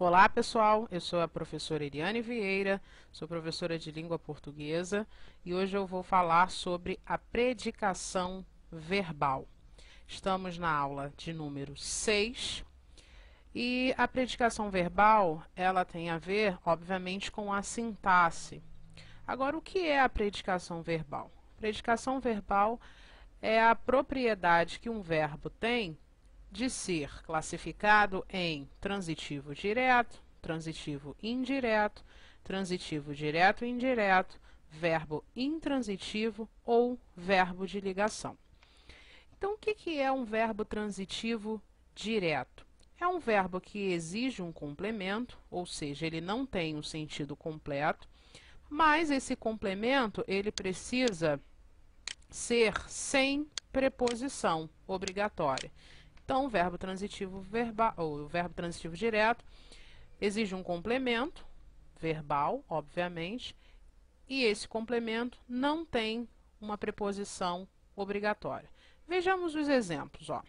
Olá, pessoal. Eu sou a professora Eliane Vieira, sou professora de língua portuguesa e hoje eu vou falar sobre a predicação verbal. Estamos na aula de número 6 e a predicação verbal, ela tem a ver, obviamente, com a sintaxe. Agora, o que é a predicação verbal? Predicação verbal é a propriedade que um verbo tem de ser classificado em transitivo direto, transitivo indireto, transitivo direto e indireto, verbo intransitivo ou verbo de ligação. Então, o que é um verbo transitivo direto? É um verbo que exige um complemento, ou seja, ele não tem um sentido completo, mas esse complemento ele precisa ser sem preposição obrigatória. Então, o verbo transitivo verbal, ou o verbo transitivo direto, exige um complemento verbal, obviamente, e esse complemento não tem uma preposição obrigatória. Vejamos os exemplos, ó.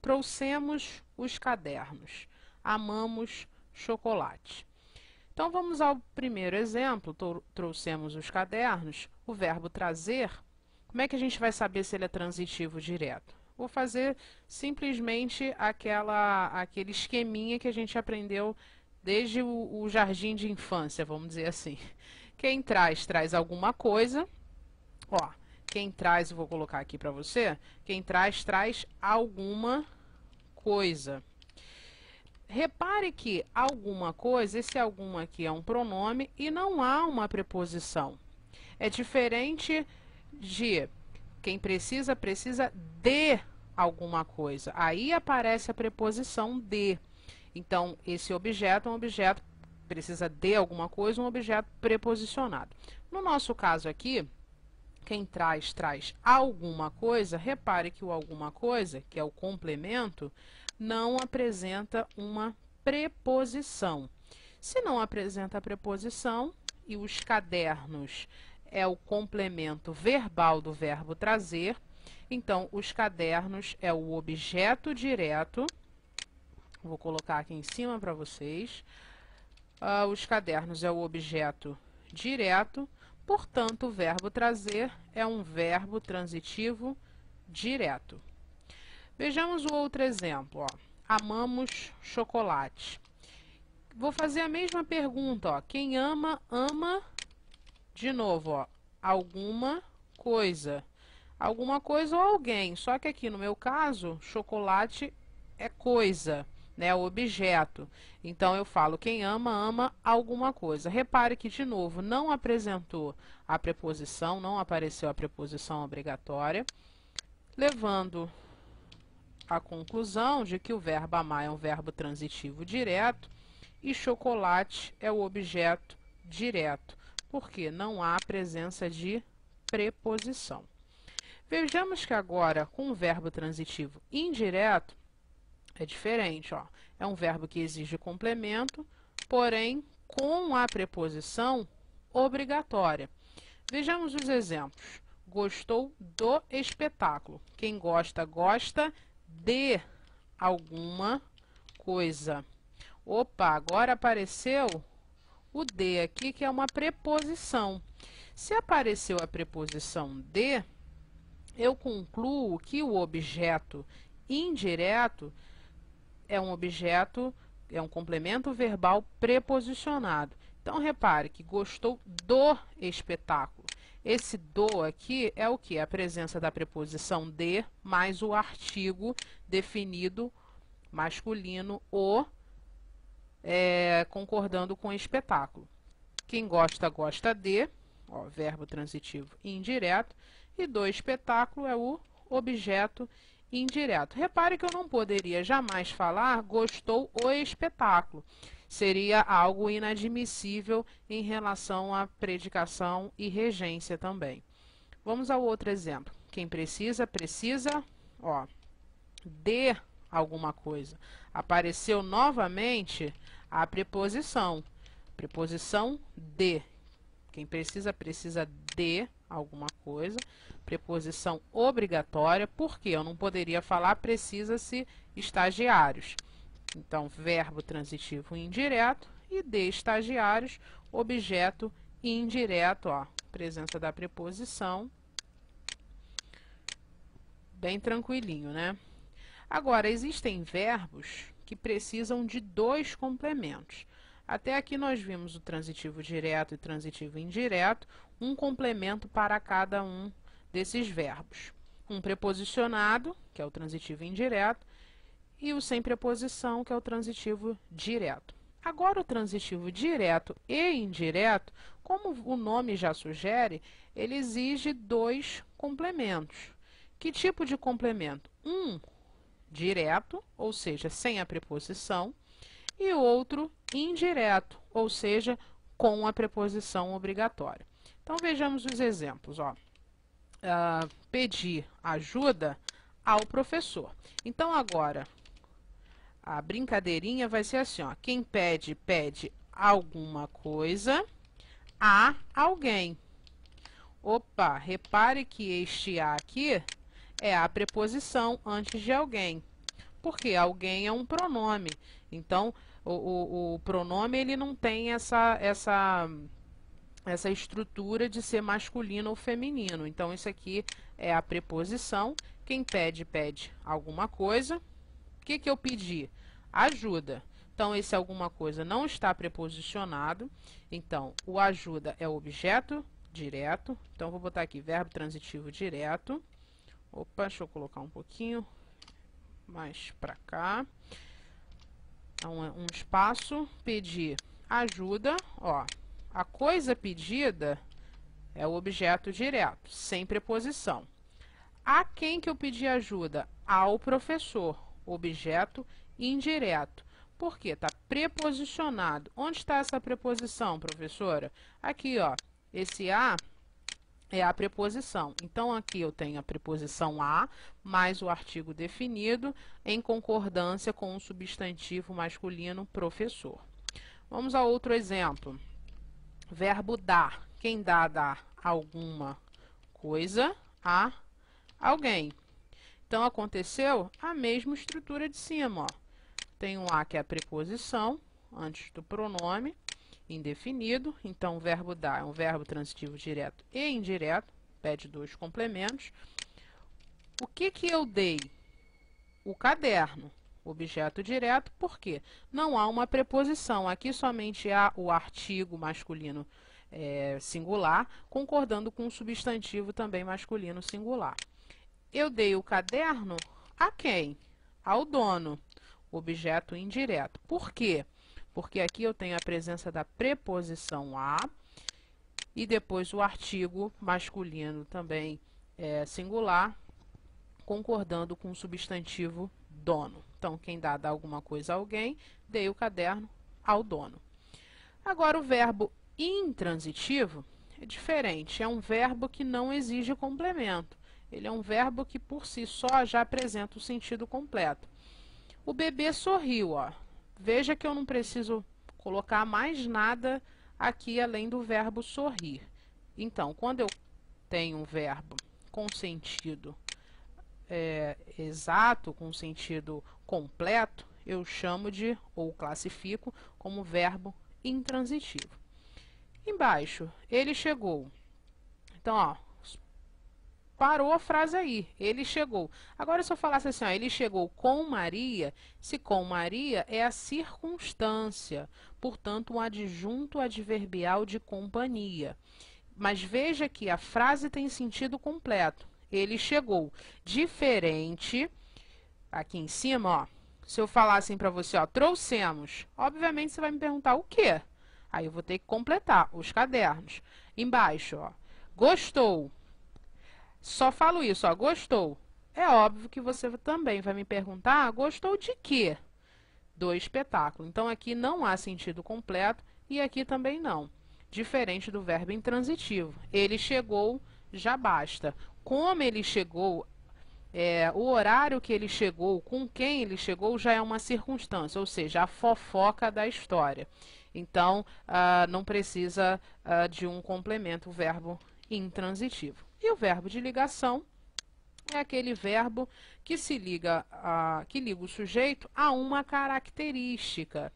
Trouxemos os cadernos. Amamos chocolate. Então, vamos ao primeiro exemplo. Trouxemos os cadernos. O verbo trazer, como é que a gente vai saber se ele é transitivo direto? Vou fazer simplesmente aquele esqueminha que a gente aprendeu desde o jardim de infância, vamos dizer assim. Quem traz, traz alguma coisa. Ó, quem traz, eu vou colocar aqui para você. Quem traz, traz alguma coisa. Repare que alguma coisa, esse alguma aqui é um pronome e não há uma preposição. É diferente de quem precisa, precisa de alguma coisa. Aí aparece a preposição de. Então, esse objeto é um objeto que precisa de alguma coisa, um objeto preposicionado. No nosso caso aqui, quem traz, traz alguma coisa. Repare que o alguma coisa, que é o complemento, não apresenta uma preposição. Se não apresenta a preposição, e os cadernos é o complemento verbal do verbo trazer, então os cadernos é o objeto direto. Vou colocar aqui em cima para vocês. Os cadernos é o objeto direto, portanto, o verbo trazer é um verbo transitivo direto. Vejamos o outro exemplo, ó. Amamos chocolate. Vou fazer a mesma pergunta, ó. Quem ama, ama, de novo, ó, alguma coisa. Alguma coisa ou alguém. Só que aqui no meu caso, chocolate é coisa, né? Objeto. Então eu falo quem ama, ama alguma coisa. Repare que, de novo, não apresentou a preposição, não apareceu a preposição obrigatória, levando à conclusão de que o verbo amar é um verbo transitivo direto e chocolate é o objeto direto, porque não há presença de preposição. Vejamos que agora, com o verbo transitivo indireto, é diferente, ó. É um verbo que exige complemento, porém com a preposição obrigatória. Vejamos os exemplos. Gostou do espetáculo. Quem gosta, gosta de alguma coisa. Opa, agora apareceu o de aqui, que é uma preposição. Se apareceu a preposição de, eu concluo que o objeto indireto é um objeto, é um complemento verbal preposicionado. Então, repare que gostou do espetáculo. Esse do aqui é o que? A presença da preposição de mais o artigo definido masculino o, concordando com o espetáculo. Quem gosta, gosta de, ó, verbo transitivo indireto, e do espetáculo é o objeto indireto. Repare que eu não poderia jamais falar gostou o espetáculo. Seria algo inadmissível em relação à predicação e regência também. Vamos ao outro exemplo. Quem precisa, precisa, ó, de alguma coisa. Apareceu novamente a preposição. Preposição de. Quem precisa, precisa de alguma coisa. Preposição obrigatória, porque eu não poderia falar precisa-se estagiários. Então, verbo transitivo indireto. E D, estagiários, objeto indireto, ó, presença da preposição. Bem tranquilinho, né? Agora, existem verbos que precisam de dois complementos. Até aqui nós vimos o transitivo direto e transitivo indireto, um complemento para cada um desses verbos. Um preposicionado, que é o transitivo indireto, e o sem preposição, que é o transitivo direto. Agora, o transitivo direto e indireto, como o nome já sugere, ele exige dois complementos. Que tipo de complemento? Um direto, ou seja, sem a preposição, e outro indireto, ou seja, com a preposição obrigatória. Então, vejamos os exemplos. Ó. Pedir ajuda ao professor. Então, agora, a brincadeirinha vai ser assim, ó. Quem pede, pede alguma coisa a alguém. Opa, repare que este a aqui é a preposição antes de alguém. Porque alguém é um pronome. Então, o pronome ele não tem essa estrutura de ser masculino ou feminino. Então, isso aqui é a preposição. Quem pede, pede alguma coisa. O que eu pedi? Ajuda. Então, esse alguma coisa não está preposicionado. Então, o ajuda é o objeto direto. Então, vou botar aqui verbo transitivo direto. Opa, deixa eu colocar um pouquinho mais para cá. Então, um espaço. Pedir ajuda. Ó, a coisa pedida é o objeto direto, sem preposição. A quem que eu pedi ajuda? Ao professor. Objeto indireto. Por quê? Está preposicionado. Onde está essa preposição, professora? Aqui, ó. Esse a é a preposição. Então, aqui eu tenho a preposição a, mais o artigo definido, em concordância com o substantivo masculino professor. Vamos a outro exemplo. Verbo dar. Quem dá alguma coisa a alguém. Então, aconteceu a mesma estrutura de cima, ó. Tem um a que é a preposição, antes do pronome, indefinido. Então, o verbo dar é um verbo transitivo direto e indireto, pede dois complementos. O que eu dei? O caderno, objeto direto, por quê? Não há uma preposição, aqui somente há o artigo masculino singular, concordando com o substantivo também masculino singular. Eu dei o caderno a quem? Ao dono, objeto indireto. Por quê? Porque aqui eu tenho a presença da preposição a e depois o artigo masculino também singular, concordando com o substantivo dono. Então, quem dá alguma coisa a alguém, dei o caderno ao dono. Agora, o verbo intransitivo é diferente, é um verbo que não exige complemento. Ele é um verbo que, por si só, já apresenta o sentido completo. O bebê sorriu, ó. Veja que eu não preciso colocar mais nada aqui além do verbo sorrir. Então, quando eu tenho um verbo com sentido exato, com sentido completo, eu chamo de, ou classifico, como verbo intransitivo. Embaixo, ele chegou. Então, ó, parou a frase aí, ele chegou. Agora, se eu falasse assim, ó, ele chegou com Maria, se com Maria é a circunstância, portanto, um adjunto adverbial de companhia. Mas veja que a frase tem sentido completo. Ele chegou. Diferente, aqui em cima, ó, se eu falar assim para você, ó, trouxemos, obviamente você vai me perguntar o quê? Aí eu vou ter que completar os cadernos. Embaixo, ó, gostou. Só falo isso, ó, gostou. É óbvio que você também vai me perguntar, gostou de quê? Do espetáculo. Então, aqui não há sentido completo e aqui também não. Diferente do verbo intransitivo. Ele chegou, já basta. Como ele chegou, o horário que ele chegou, com quem ele chegou, já é uma circunstância, ou seja, a fofoca da história. Então, não precisa de um complemento, o verbo intransitivo. E o verbo de ligação é aquele verbo que liga o sujeito a uma característica.